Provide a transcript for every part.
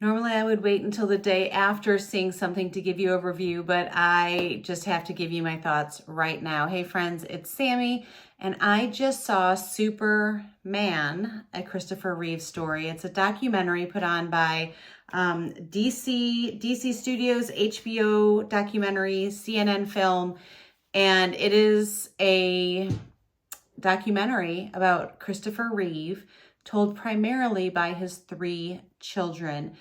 Normally I would wait until the day after seeing something to give you a review, but I just have to give you my thoughts right now. Hey friends, it's Sammy, and I just saw Superman, a Christopher Reeve story. It's a documentary put on by DC Studios, HBO Documentary, CNN Film, and it is a documentary about Christopher Reeve, told primarily by his 3 children.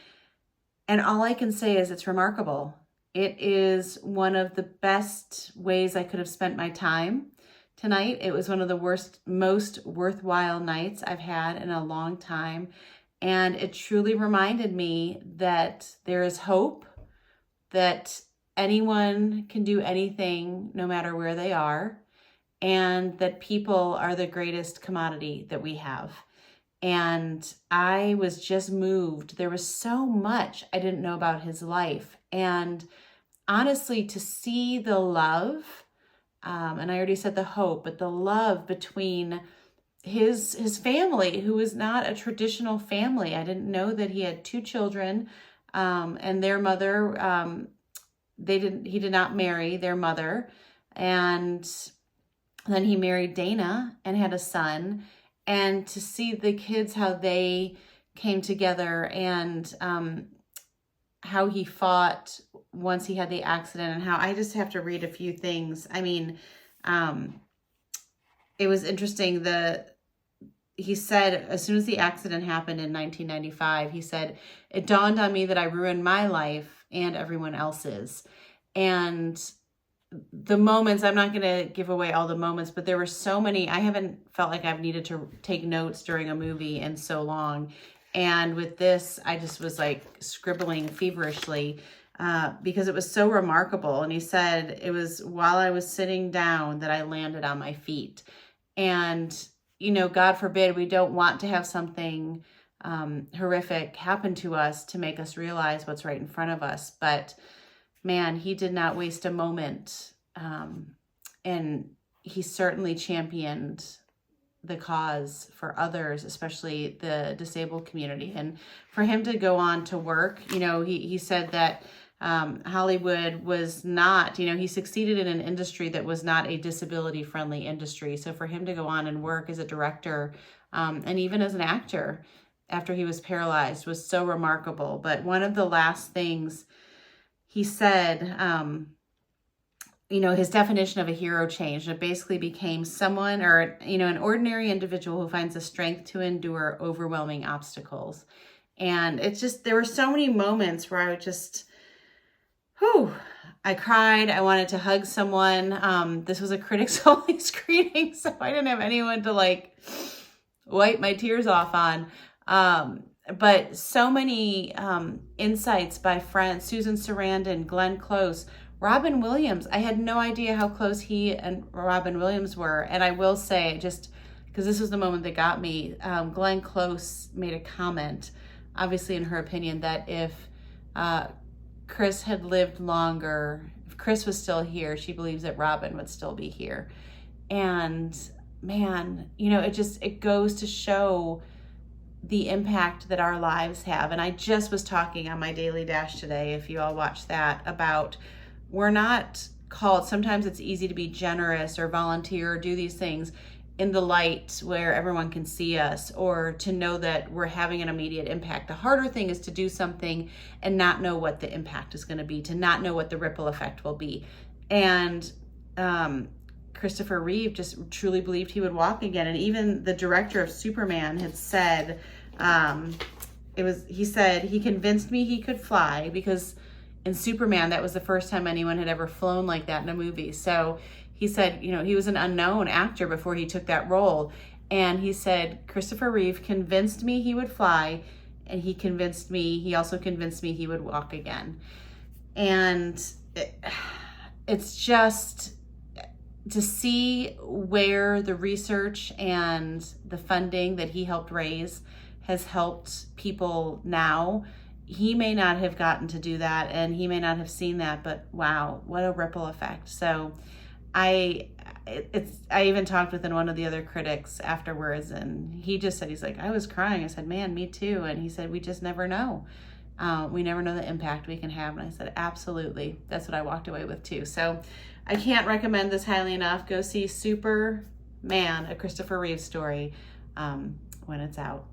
And all I can say is it's remarkable. It is one of the best ways I could have spent my time tonight. It was one of the most worthwhile nights I've had in a long time. And it truly reminded me that there is hope, that anyone can do anything no matter where they are, and that people are the greatest commodity that we have. And I was just moved. There was so much I didn't know about his life. And honestly, to see the love, and I already said the hope, but the love between his family, who was not a traditional family. I didn't know that he had 2 children, and their mother, he did not marry their mother. And then he married Dana and had a son. And to see the kids, how they came together, and how he fought once he had the accident, and how I just have to read a few things. I mean, it was interesting. He said, as soon as the accident happened in 1995, he said, it dawned on me that I ruined my life and everyone else's. And the moments, I'm not going to give away all the moments, but there were so many. I haven't felt like I've needed to take notes during a movie in so long. And with this, I just was like scribbling feverishly because it was so remarkable. And he said, it was while I was sitting down that I landed on my feet. And, you know, God forbid, we don't want to have something horrific happen to us to make us realize what's right in front of us. But man, he did not waste a moment. And he certainly championed the cause for others, especially the disabled community. And for him to go on to work, you know, he said that Hollywood was not, you know, he succeeded in an industry that was not a disability-friendly industry. So for him to go on and work as a director, and even as an actor after he was paralyzed, was so remarkable. But one of the last things he said, you know, his definition of a hero changed. It basically became someone, or, you know, an ordinary individual who finds the strength to endure overwhelming obstacles. And it's just, there were so many moments where I would just, I cried. I wanted to hug someone. This was a critics only screening, so I didn't have anyone to like wipe my tears off on. But so many insights by friends, Susan Sarandon, Glenn Close, Robin Williams. I had no idea how close he and Robin Williams were. And I will say, just because this was the moment that got me, Glenn Close made a comment, obviously in her opinion, that if Chris had lived longer, if Chris was still here, she believes that Robin would still be here. And man, you know, it goes to show the impact that our lives have. And I just was talking on my Daily Dash today, if you all watch that, about we're not called, sometimes it's easy to be generous or volunteer or do these things in the light where everyone can see us, or to know that we're having an immediate impact. The harder thing is to do something and not know what the impact is going to be, to not know what the ripple effect will be. And Christopher Reeve just truly believed he would walk again. And even the director of Superman had said, he said, he convinced me he could fly, because in Superman, that was the first time anyone had ever flown like that in a movie. So he said, you know, he was an unknown actor before he took that role. And he said, Christopher Reeve convinced me he would fly, and he also convinced me he would walk again. And it's just to see where the research and the funding that he helped raise has helped people now. He may not have gotten to do that, and he may not have seen that, but wow, what a ripple effect. So I even talked with one of the other critics afterwards, and he just said, he's like, I was crying. I said, man, me too. And he said, we just never know. We never know the impact we can have. And I said, absolutely. That's what I walked away with too. So I can't recommend this highly enough. Go see Superman, a Christopher Reeve story, when it's out.